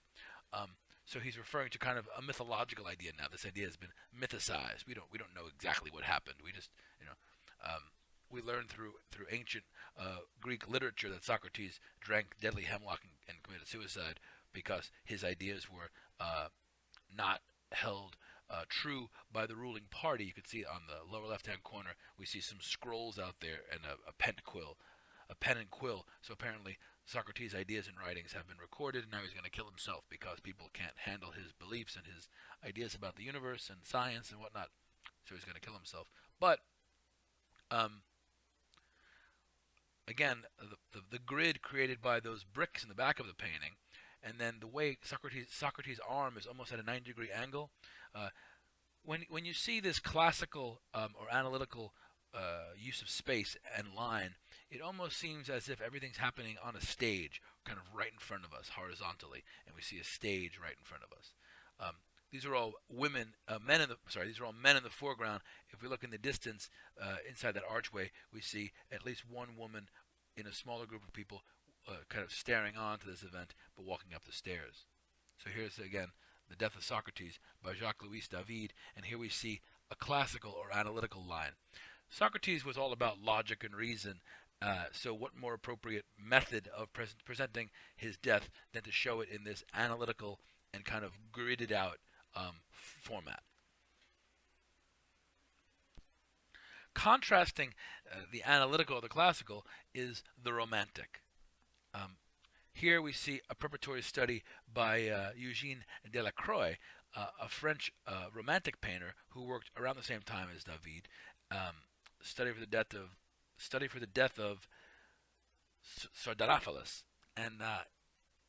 So he's referring to kind of a mythological idea now. This idea has been mythicized. We don't know exactly what happened. We just we learn through ancient Greek literature that Socrates drank deadly hemlock and committed suicide because his ideas were not held true by the ruling party. You can see on the lower left-hand corner, we see some scrolls out there and a pen and quill. So apparently Socrates' ideas and writings have been recorded, and now he's going to kill himself because people can't handle his beliefs and his ideas about the universe and science and whatnot. So he's going to kill himself. But again, the grid created by those bricks in the back of the painting, and then the way Socrates' arm is almost at a 90-degree angle. When you see this classical or analytical use of space and line, it almost seems as if everything's happening on a stage, kind of right in front of us, horizontally, and we see a stage right in front of us. These are all these are all men in the foreground. If we look in the distance, inside that archway, we see at least one woman in a smaller group of people kind of staring on to this event, but walking up the stairs. So here's, again, The Death of Socrates by Jacques-Louis David, and here we see a classical or analytical line. Socrates was all about logic and reason, so what more appropriate method of presenting his death than to show it in this analytical and kind of gridded out format. Contrasting the analytical or the classical is the romantic. Here we see a preparatory study by Eugène Delacroix, a French romantic painter who worked around the same time as David. Study for the death of Sardanapalus, and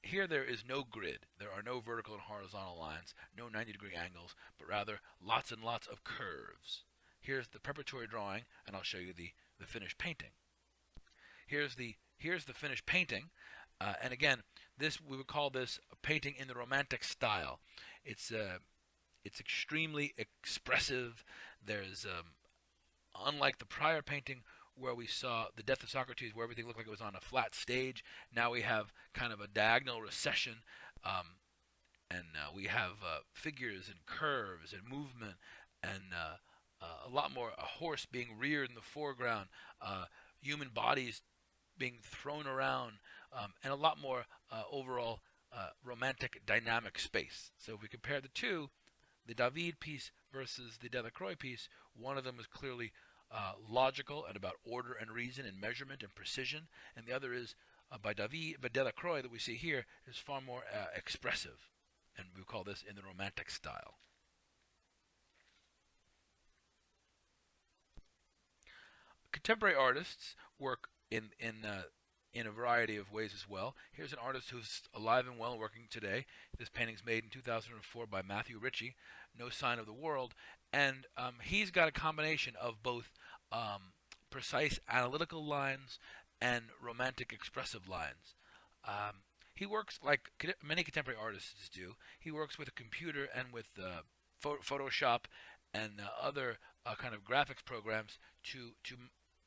here there is no grid. There are no vertical and horizontal lines, no 90-degree angles, but rather lots and lots of curves. Here's the preparatory drawing, and I'll show you the finished painting. Here's the here's the finished painting, and again, this we would call this a painting in the Romantic style. It's extremely expressive. There's unlike the prior painting where we saw the death of Socrates, where everything looked like it was on a flat stage. Now we have kind of a diagonal recession, um, and we have figures and curves and movement, and a lot more a horse being reared in the foreground, human bodies being thrown around, and a lot more overall romantic dynamic space. So if we compare the two, the David piece versus the Delacroix piece, one of them is clearly logical and about order and reason and measurement and precision, and the other is by Delacroix that we see here is far more expressive, and we call this in the Romantic style. Contemporary artists work in a variety of ways as well. Here's an artist who's alive and well, working today. This painting's made in 2004 by Matthew Ritchie, No Sign of the World, and he's got a combination of both precise analytical lines and romantic expressive lines. He works like many contemporary artists do. He works with a computer and with Photoshop and other kind of graphics programs to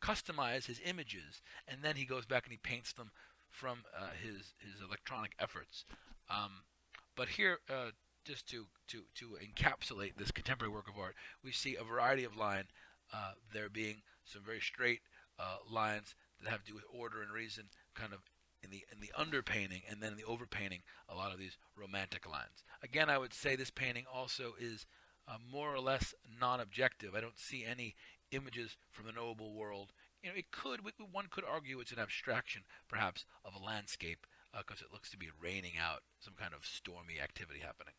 customize his images, and then he goes back and he paints them from his electronic efforts. But here, just to encapsulate this contemporary work of art, we see a variety of line. There being some very straight lines that have to do with order and reason, kind of in the underpainting, and then in the overpainting, a lot of these romantic lines. Again, I would say this painting also is more or less non-objective. I don't see any images from the knowable world. You know, one could argue it's an abstraction, perhaps, of a landscape, because it looks to be raining out, some kind of stormy activity happening.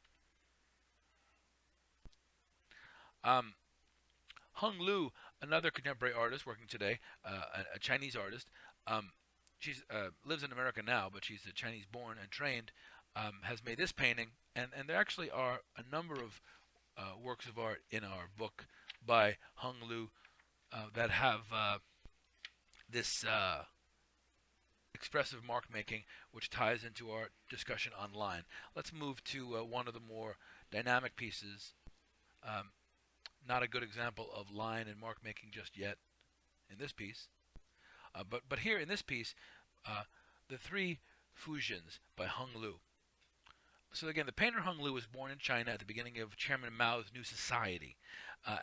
Hung Lu, another contemporary artist working today, a Chinese artist. She lives in America now, but she's a Chinese-born and trained. Has made this painting, and there actually are a number of works of art in our book by Hung Lu that have this expressive mark making, which ties into our discussion online. Let's move to one of the more dynamic pieces. Not a good example of line and mark making just yet in this piece, but here in this piece, the Three Fusions by Hung Lu. So again, the painter Hung Lu was born in China at the beginning of Chairman Mao's New Society,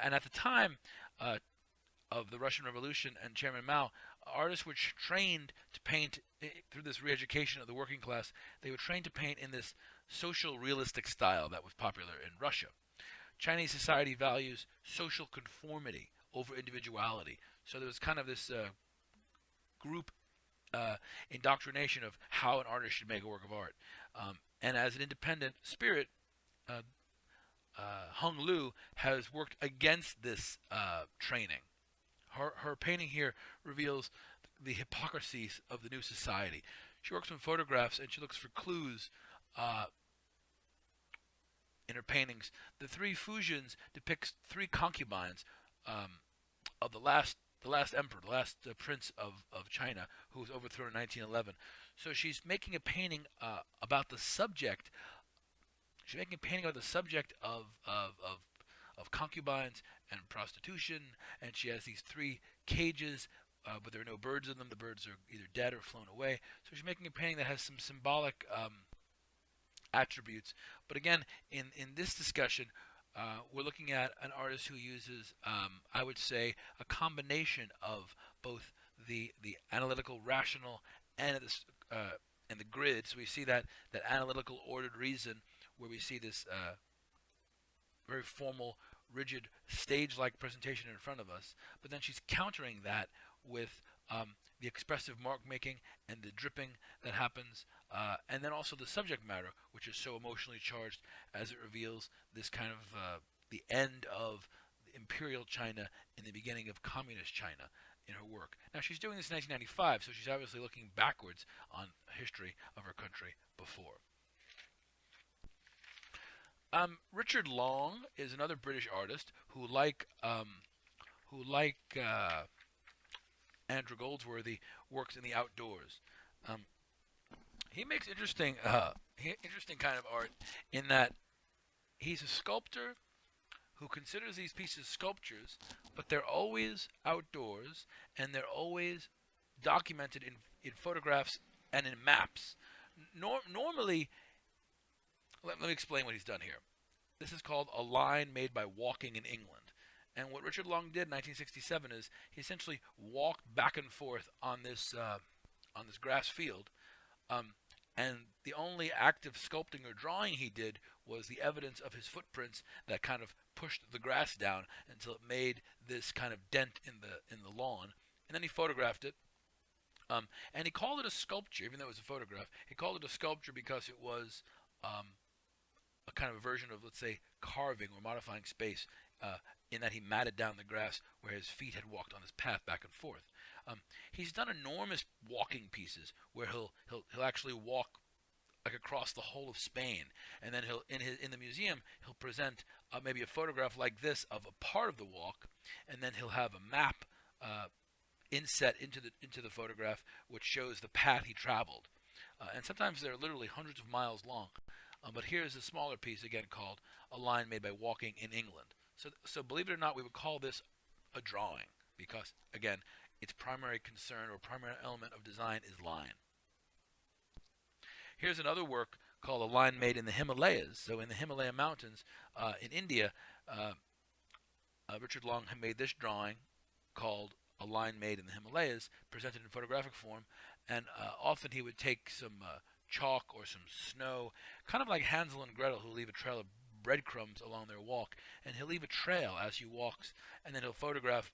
and at the time of the Russian Revolution and Chairman Mao, artists were trained to paint through this re-education of the working class. They were trained to paint in this social realistic style that was popular in Russia. Chinese society values social conformity over individuality, so there was kind of this group indoctrination of how an artist should make a work of art. And as an independent spirit, Hung Lu has worked against this training. Her painting here reveals the hypocrisies of the new society. She works from photographs and she looks for clues in her paintings. The Three Fusions depicts three concubines of the last emperor, the last prince of China, who was overthrown in 1911. So she's making a painting about the subject. She's making a painting about the subject of concubines and prostitution, and she has these three cages, but there are no birds in them. The birds are either dead or flown away. So she's making a painting that has some symbolic attributes. But again, in this discussion, we're looking at an artist who uses, I would say, a combination of both the analytical, rational, and the grid. So we see that analytical, ordered reason, where we see this very formal, rigid, stage-like presentation in front of us. But then she's countering that with the expressive mark making and the dripping that happens, and then also the subject matter, which is so emotionally charged as it reveals this kind of the end of imperial China and the beginning of communist China in her work. Now she's doing this in 1995, so she's obviously looking backwards on history of her country before. Richard Long is another British artist who, like Andrew Goldsworthy works in the outdoors. Um, he makes interesting kind of art in that he's a sculptor who considers these pieces sculptures, but they're always outdoors and they're always documented in photographs and in maps. Normally, let me explain what he's done here. This is called a line made by walking in England. And what Richard Long did in 1967 is he essentially walked back and forth on this grass field, um, and the only active sculpting or drawing he did was the evidence of his footprints that kind of pushed the grass down until it made this kind of dent in the lawn. And then he photographed it. And he called it a sculpture, even though it was a photograph. He called it a sculpture because it was um, a kind of a version of, let's say, carving or modifying space, in that he matted down the grass where his feet had walked on his path back and forth. He's done enormous walking pieces where he'll actually walk like across the whole of Spain, and then he'll in the museum he'll present maybe a photograph like this of a part of the walk, and then he'll have a map inset into the photograph which shows the path he traveled, and sometimes they're literally hundreds of miles long. But here's a smaller piece again called A Line Made by Walking in England. So believe it or not, we would call this a drawing because, again, its primary concern or primary element of design is line. Here's another work called A Line Made in the Himalayas. So in the Himalaya Mountains in India, Richard Long had made this drawing called A Line Made in the Himalayas, presented in photographic form, and often he would take some chalk or some snow, kind of like Hansel and Gretel, who leave a trail of breadcrumbs along their walk, and he'll leave a trail as he walks, and then he'll photograph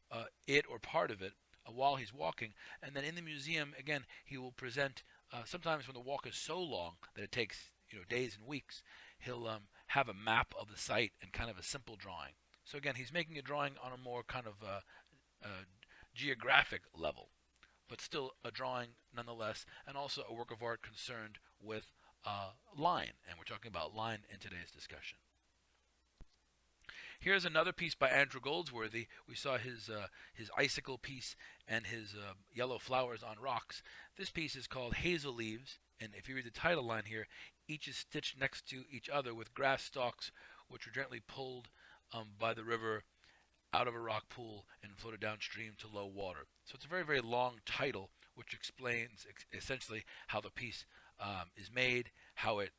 it or part of it while he's walking, and then in the museum again he will present. Sometimes when the walk is so long that it takes days and weeks, he'll have a map of the site and kind of a simple drawing. So again, he's making a drawing on a more kind of geographic level, but still a drawing nonetheless, and also a work of art concerned with line, and we're talking about line in today's discussion. Here's another piece by Andrew Goldsworthy. We saw his icicle piece and his yellow flowers on rocks. This piece is called Hazel Leaves, and if you read the title line here, each is stitched next to each other with grass stalks, which were gently pulled by the river out of a rock pool and floated downstream to low water. So it's a very, very long title, which explains essentially how the piece is made, how it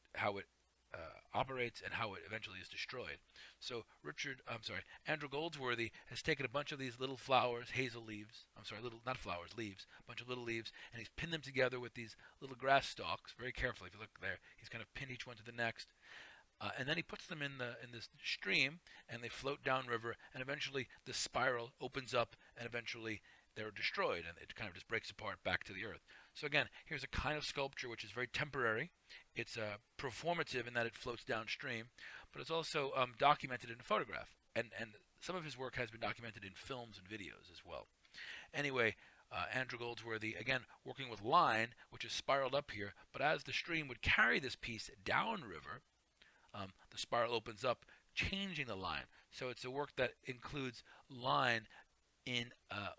operates, and how it eventually is destroyed. So Andrew Goldsworthy has taken a bunch of these little flowers, hazel leaves. Not flowers, leaves. A bunch of little leaves, and he's pinned them together with these little grass stalks very carefully. If you look there, he's kind of pinned each one to the next. And then he puts them in this stream, and they float downriver, and eventually the spiral opens up, and eventually they're destroyed, and it kind of just breaks apart back to the earth. So again, here's a kind of sculpture which is very temporary. It's performative in that it floats downstream, but it's also documented in a photograph, and some of his work has been documented in films and videos as well. Anyway, Andrew Goldsworthy, again, working with line, which is spiraled up here, but as the stream would carry this piece downriver, the spiral opens up, changing the line. So it's a work that includes line in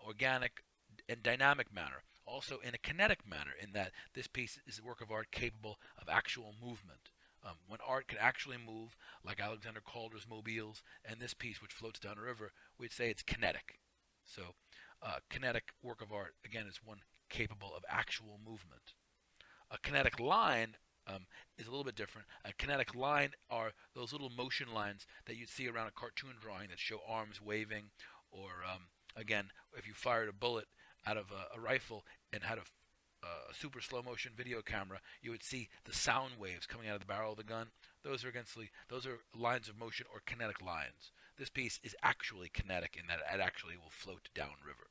organic and dynamic manner, also in a kinetic manner, in that this piece is a work of art capable of actual movement. When art can actually move, like Alexander Calder's mobiles, and this piece which floats down a river, we'd say it's kinetic. So kinetic work of art, again, is one capable of actual movement. A kinetic line is a little bit different. A kinetic line are those little motion lines that you'd see around a cartoon drawing that show arms waving, or again, if you fired a bullet out of a rifle and had a super slow motion video camera, you would see the sound waves coming out of the barrel of the gun. Those are lines of motion or kinetic lines. This piece is actually kinetic in that it actually will float downriver.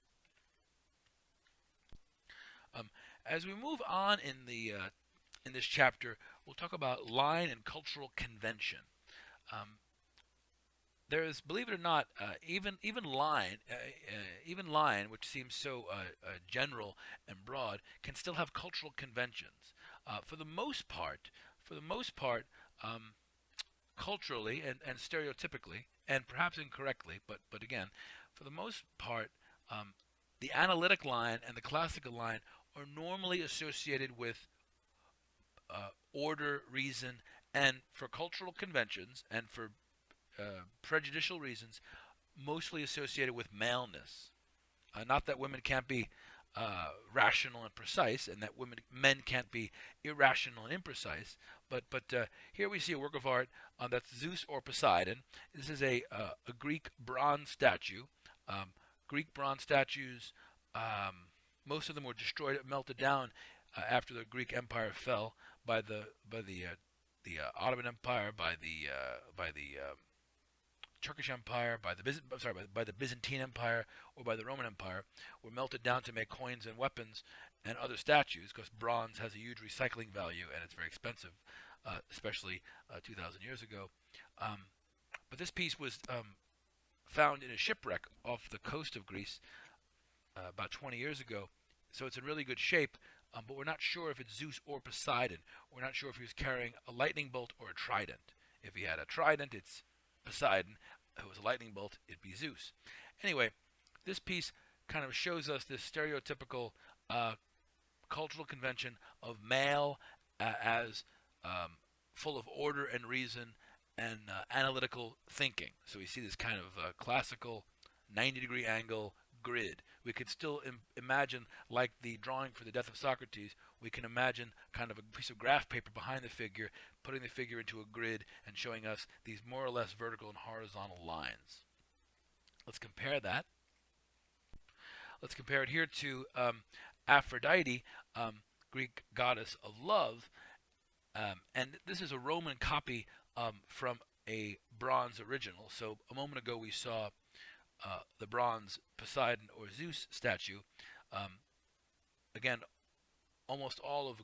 As we move on in this chapter, we'll talk about line and cultural convention. There is, believe it or not, even line, which seems so general and broad, can still have cultural conventions. For the most part, culturally and stereotypically, and perhaps incorrectly, but again, for the most part, The analytic line and the classical line are normally associated with order, reason, and for cultural conventions and for prejudicial reasons, mostly associated with maleness. Not that women can't be rational and precise, and that men can't be irrational and imprecise. But here we see a work of art that's Zeus or Poseidon. This is a Greek bronze statue. Greek bronze statues, most of them were destroyed, melted down after the Greek Empire fell by the Ottoman Empire, by the Turkish Empire, by the Byzantine Empire, or by the Roman Empire, were melted down to make coins and weapons and other statues, because bronze has a huge recycling value and it's very expensive, especially 2,000 years ago. But this piece was found in a shipwreck off the coast of Greece about 20 years ago, so it's in really good shape. But we're not sure if it's Zeus or Poseidon. We're not sure if he was carrying a lightning bolt or a trident. If he had a trident, it's Poseidon. If it was a lightning bolt, it'd be Zeus. Anyway, this piece kind of shows us this stereotypical cultural convention of male as full of order and reason and analytical thinking. So we see this kind of classical 90-degree angle grid. We could still imagine, like the drawing for the death of Socrates, we can imagine kind of a piece of graph paper behind the figure, putting the figure into a grid and showing us these more or less vertical and horizontal lines. Let's compare that. Let's compare it here to Aphrodite, Greek goddess of love. And this is a Roman copy from a bronze original. So a moment ago we saw the bronze Poseidon or Zeus statue. Again, almost all of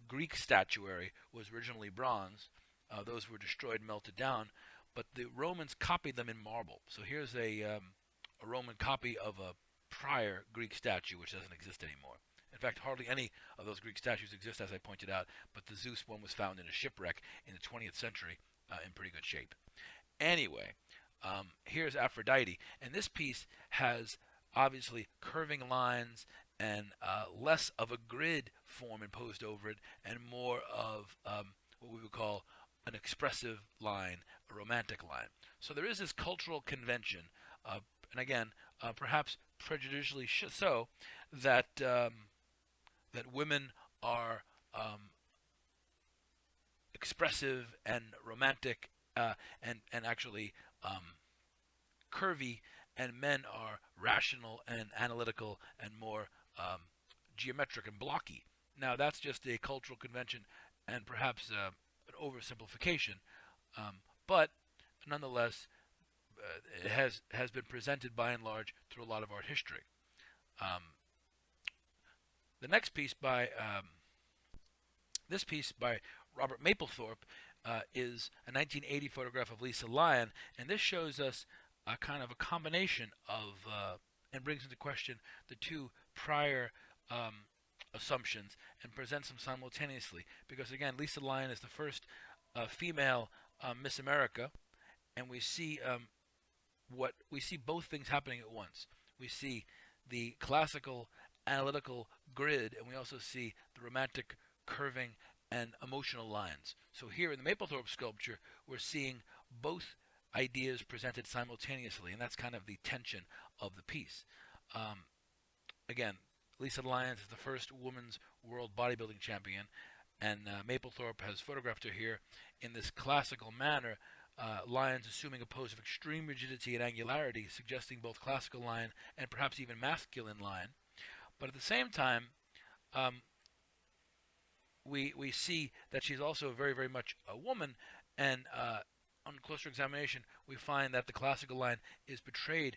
Greek statuary was originally bronze. Those were destroyed, melted down, but the Romans copied them in marble. So here's a Roman copy of a prior Greek statue, which doesn't exist anymore. In fact, hardly any of those Greek statues exist, as I pointed out, but the Zeus one was found in a shipwreck in the 20th century in pretty good shape. Anyway, here's Aphrodite, and this piece has obviously curving lines and less of a grid form imposed over it, and more of what we would call an expressive line, a romantic line. So there is this cultural convention, and again, perhaps prejudicially so, that that women are expressive and romantic and actually curvy, and men are rational and analytical and more geometric and blocky. Now that's just a cultural convention and perhaps an oversimplification, but nonetheless it has been presented by and large through a lot of art history. The next piece by this piece by Robert Mapplethorpe is a 1980 photograph of Lisa Lyon, and this shows us a kind of a combination of and brings into question the two prior assumptions and presents them simultaneously. Because again, Lisa Lyon is the first female Miss America, and we see both things happening at once. We see the classical analytical grid, and we also see the romantic curving and emotional lines. So here in the Mapplethorpe sculpture, we're seeing both ideas presented simultaneously, and that's kind of the tension of the piece. Again, Lisa Lyons is the first women's world bodybuilding champion, and Mapplethorpe has photographed her here in this classical manner, Lyons assuming a pose of extreme rigidity and angularity, suggesting both classical line and perhaps even masculine line. But at the same time, we see that she's also very, very much a woman, and on closer examination, we find that the classical line is betrayed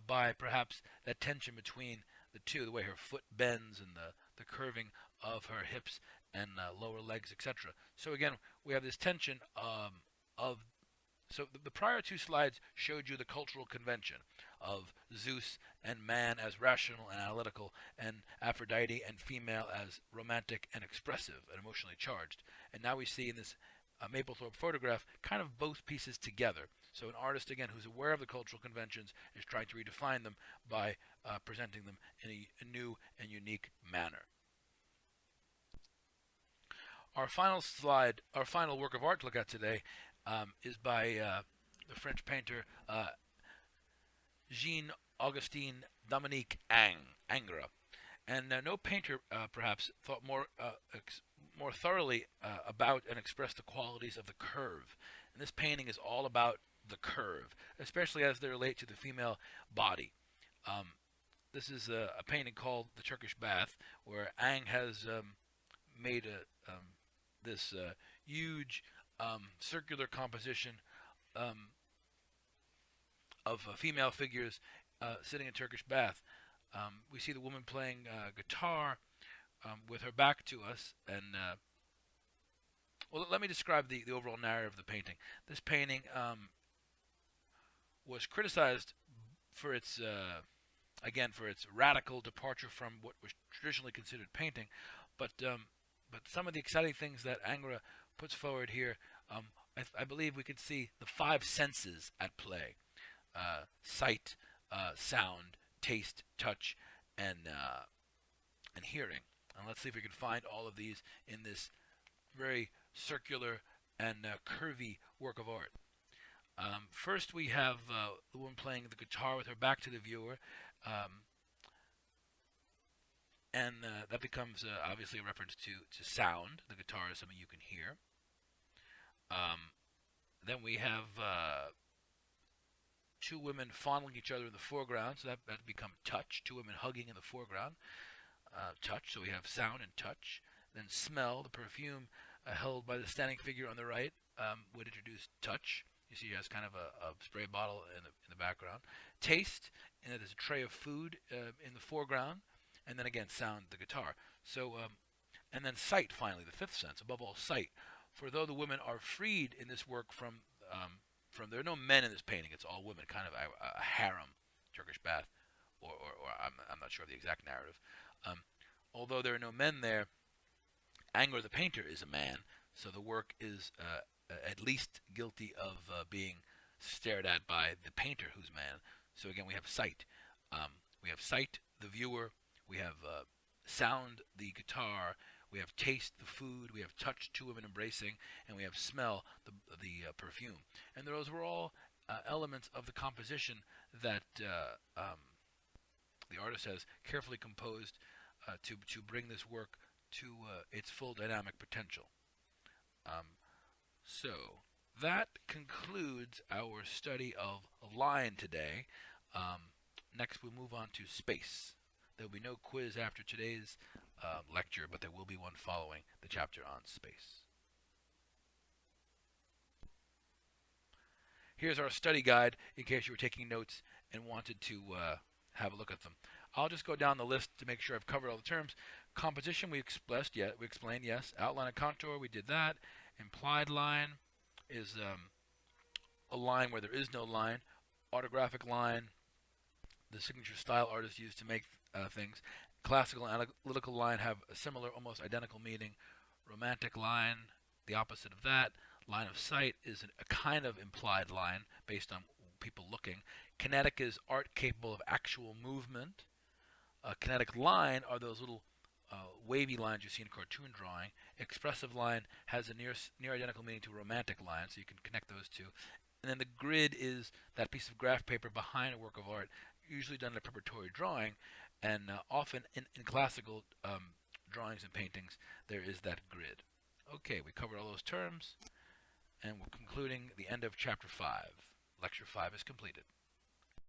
by perhaps that tension between the two, the way her foot bends and the curving of her hips and lower legs, etc. So again, we have this tension so the prior two slides showed you the cultural convention of Zeus and man as rational and analytical, and Aphrodite and female as romantic and expressive and emotionally charged. And now we see in this Mapplethorpe photograph, kind of both pieces together. So an artist, again, who's aware of the cultural conventions is trying to redefine them by presenting them in a new and unique manner. Our final slide, our final work of art to look at today, is by the French painter Jean-Augustin Dominique Ingres. And no painter, perhaps, thought more thoroughly about and expressed the qualities of the curve. And this painting is all about the curve, especially as they relate to the female body. This is a painting called The Turkish Bath, where Ang has made this huge circular composition of female figures sitting in Turkish bath. We see the woman playing guitar with her back to us, and well, let me describe the overall narrative of the painting. This painting was criticized for its again, for its radical departure from what was traditionally considered painting, but some of the exciting things that Ingres puts forward here, I believe we can see the five senses at play: sight, sound, taste, touch, and hearing. And let's see if we can find all of these in this very circular and curvy work of art. First, we have the woman playing the guitar with her back to the viewer, and that becomes obviously a reference to sound. The guitar is something you can hear. Then we have two women fondling each other in the foreground, so that becomes touch. Two women hugging in the foreground, touch. So we have sound and touch. Then smell, the perfume held by the standing figure on the right, would introduce touch. You see, he has kind of a spray bottle in the background. Taste, and there's a tray of food in the foreground, and then again, sound, the guitar. So, and then sight, finally, the fifth sense. Above all, sight. For though the women are freed in this work from there are no men in this painting. It's all women, kind of a harem, Turkish bath, or I'm not sure of the exact narrative. Although there are no men there, Ingres the painter is a man, so the work is at least guilty of being stared at by the painter, who's man. So again, we have sight. We have sight, the viewer. We have sound, the guitar. We have taste, the food. We have touch, two women embracing, and we have smell, the perfume. And those were all elements of the composition that the artist has carefully composed to bring this work to its full dynamic potential. So that concludes our study of line today. Next, we'll move on to space. There will be no quiz after today's lecture, but there will be one following the chapter on space. Here's our study guide in case you were taking notes and wanted to have a look at them. I'll just go down the list to make sure I've covered all the terms. Composition, we explained, yes. Outline and contour, we did that. Implied line is a line where there is no line. Autographic line, the signature style artists use to make things. Classical and analytical line have a similar, almost identical meaning. Romantic line, the opposite of that. Line of sight is a kind of implied line based on people looking. Kinetic is art capable of actual movement. A kinetic line are those little wavy lines you see in cartoon drawing. Expressive line has a near identical meaning to romantic line, so you can connect those two. And then the grid is that piece of graph paper behind a work of art, usually done in a preparatory drawing, and often in classical drawings and paintings, there is that grid. Okay, we covered all those terms, and we're concluding the end of Chapter 5. Lecture 5 is completed.